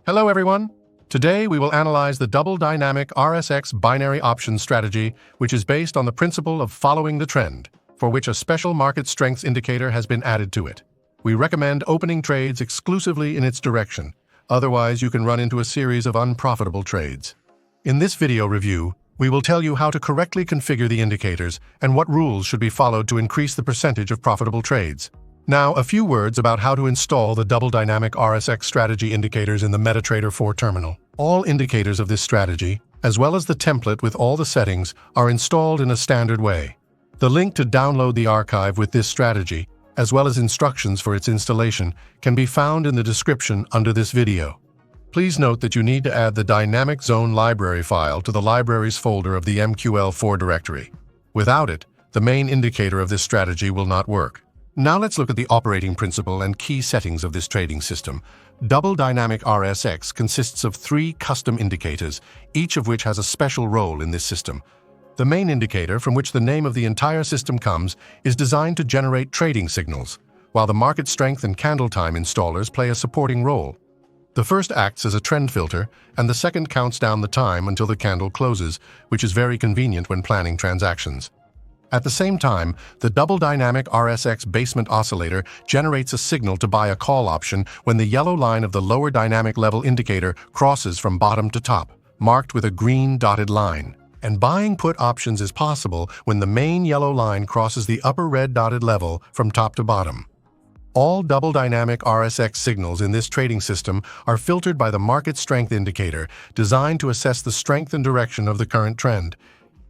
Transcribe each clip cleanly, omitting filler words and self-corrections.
Hello everyone! Today we will analyze the Double Dynamic RSX binary options strategy, which is based on the principle of following the trend, for which a special market strengths indicator has been added to it. We recommend opening trades exclusively in its direction, otherwise you can run into a series of unprofitable trades. In this video review, we will tell you how to correctly configure the indicators and what rules should be followed to increase the percentage of profitable trades. Now, a few words about how to install the Double Dynamic RSX strategy indicators in the MetaTrader 4 terminal. All indicators of this strategy, as well as the template with all the settings, are installed in a standard way. The link to download the archive with this strategy, as well as instructions for its installation, can be found in the description under this video. Please note that you need to add the Dynamic Zone library file to the Libraries folder of the MQL4 directory. Without it, the main indicator of this strategy will not work. Now let's look at the operating principle and key settings of this trading system. Double Dynamic RSX consists of 3 custom indicators, each of which has a special role in this system. The main indicator, from which the name of the entire system comes, is designed to generate trading signals, while the market strength and candle time installers play a supporting role. The first acts as a trend filter, and the second counts down the time until the candle closes, which is very convenient when planning transactions. At the same time, the Double Dynamic RSX basement oscillator generates a signal to buy a call option when the yellow line of the lower dynamic level indicator crosses from bottom to top, marked with a green dotted line. And buying put options is possible when the main yellow line crosses the upper red dotted level from top to bottom. All Double Dynamic RSX signals in this trading system are filtered by the market strength indicator, designed to assess the strength and direction of the current trend.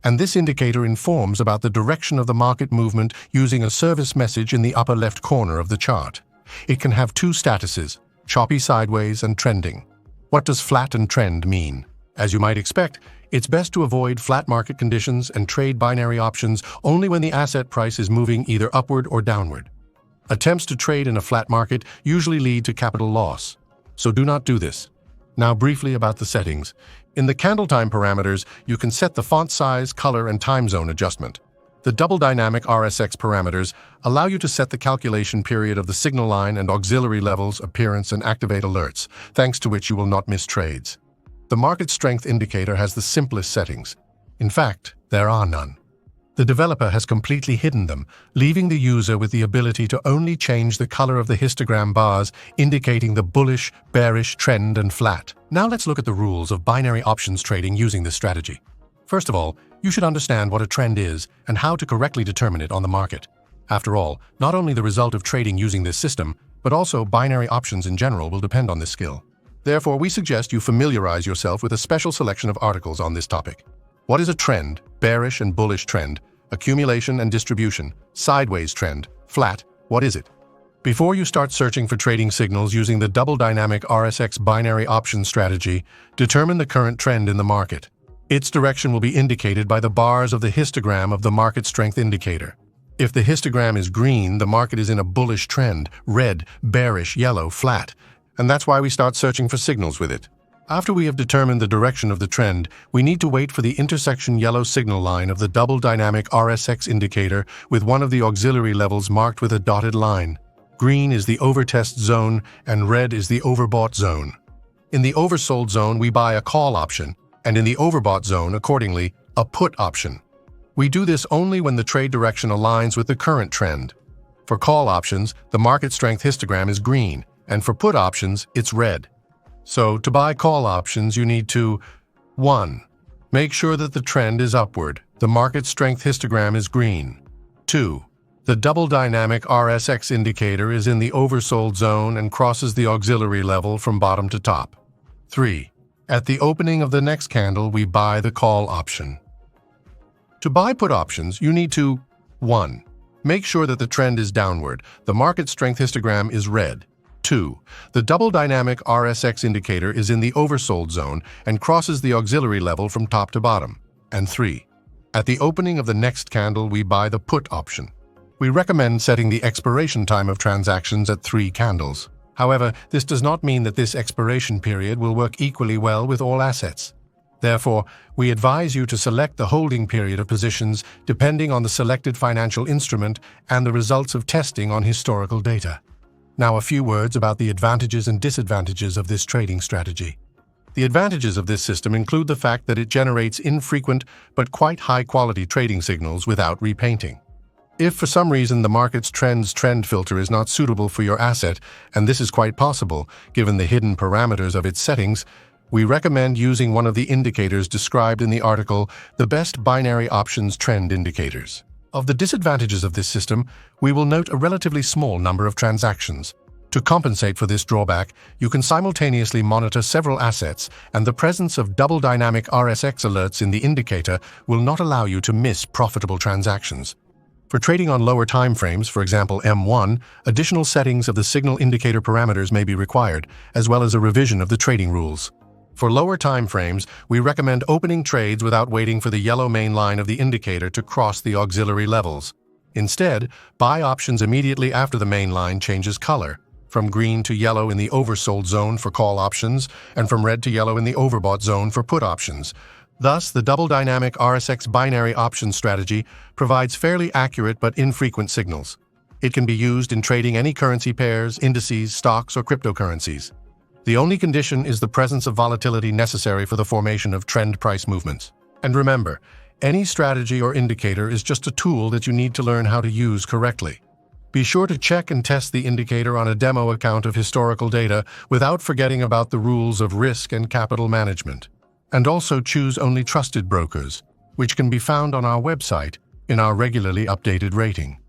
And this indicator informs about the direction of the market movement using a service message in the upper left corner of the chart. It can have 2 statuses, choppy sideways and trending. What does flat and trend mean? As you might expect, it's best to avoid flat market conditions and trade binary options only when the asset price is moving either upward or downward. Attempts to trade in a flat market usually lead to capital loss, so do not do this. Now briefly about the settings. In the candle time parameters, you can set the font size, color, and time zone adjustment. The Double Dynamic RSX parameters allow you to set the calculation period of the signal line and auxiliary levels, appearance, and activate alerts, thanks to which you will not miss trades. The market strength indicator has the simplest settings. In fact, there are none. The developer has completely hidden them, leaving the user with the ability to only change the color of the histogram bars, indicating the bullish, bearish, trend, and flat. Now let's look at the rules of binary options trading using this strategy. First of all, you should understand what a trend is and how to correctly determine it on the market. After all, not only the result of trading using this system, but also binary options in general will depend on this skill. Therefore, we suggest you familiarize yourself with a special selection of articles on this topic. What is a trend, bearish and bullish trend, accumulation and distribution, sideways trend, flat, what is it? Before you start searching for trading signals using the Double Dynamic RSX binary option strategy, determine the current trend in the market. Its direction will be indicated by the bars of the histogram of the market strength indicator. If the histogram is green, the market is in a bullish trend, red, bearish, yellow, flat, and that's why we start searching for signals with it. After we have determined the direction of the trend, we need to wait for the intersection yellow signal line of the Double Dynamic RSX indicator with one of the auxiliary levels marked with a dotted line. Green is the overtest zone and red is the overbought zone. In the oversold zone, we buy a call option, and in the overbought zone, accordingly, a put option. We do this only when the trade direction aligns with the current trend. For call options, the market strength histogram is green, and for put options, it's red. So, to buy call options, you need to 1. Make sure that the trend is upward. The market strength histogram is green. 2. The Double Dynamic RSX indicator is in the oversold zone and crosses the auxiliary level from bottom to top. 3. At the opening of the next candle, we buy the call option. To buy put options, you need to 1. Make sure that the trend is downward. The market strength histogram is red. 2. The Double Dynamic RSX indicator is in the oversold zone and crosses the auxiliary level from top to bottom. And 3. At the opening of the next candle, we buy the put option. We recommend setting the expiration time of transactions at 3 candles. However, this does not mean that this expiration period will work equally well with all assets. Therefore, we advise you to select the holding period of positions depending on the selected financial instrument and the results of testing on historical data. Now, a few words about the advantages and disadvantages of this trading strategy. The advantages of this system include the fact that it generates infrequent but quite high-quality trading signals without repainting. If for some reason the market's trend filter is not suitable for your asset, and this is quite possible given the hidden parameters of its settings, we recommend using one of the indicators described in the article, The Best Binary Options Trend Indicators. Of the disadvantages of this system, we will note a relatively small number of transactions. To compensate for this drawback, you can simultaneously monitor several assets, and the presence of Double Dynamic RSX alerts in the indicator will not allow you to miss profitable transactions. For trading on lower time frames, for example M1, additional settings of the signal indicator parameters may be required, as well as a revision of the trading rules. For lower time frames, we recommend opening trades without waiting for the yellow main line of the indicator to cross the auxiliary levels. Instead, buy options immediately after the main line changes color, from green to yellow in the oversold zone for call options, and from red to yellow in the overbought zone for put options. Thus, the Double Dynamic RSX binary option strategy provides fairly accurate but infrequent signals. It can be used in trading any currency pairs, indices, stocks, or cryptocurrencies. The only condition is the presence of volatility necessary for the formation of trend price movements. And remember, any strategy or indicator is just a tool that you need to learn how to use correctly. Be sure to check and test the indicator on a demo account of historical data without forgetting about the rules of risk and capital management. And also choose only trusted brokers, which can be found on our website in our regularly updated rating.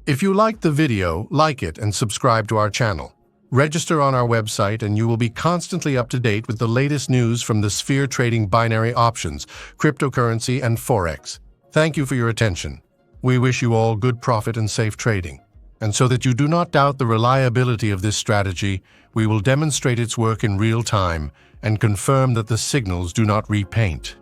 If you liked the video, like it and subscribe to our channel. Register on our website and you will be constantly up to date with the latest news from the sphere trading binary options, cryptocurrency, and Forex. Thank you for your attention. We wish you all good profit and safe trading. And so that you do not doubt the reliability of this strategy, we will demonstrate its work in real time and confirm that the signals do not repaint.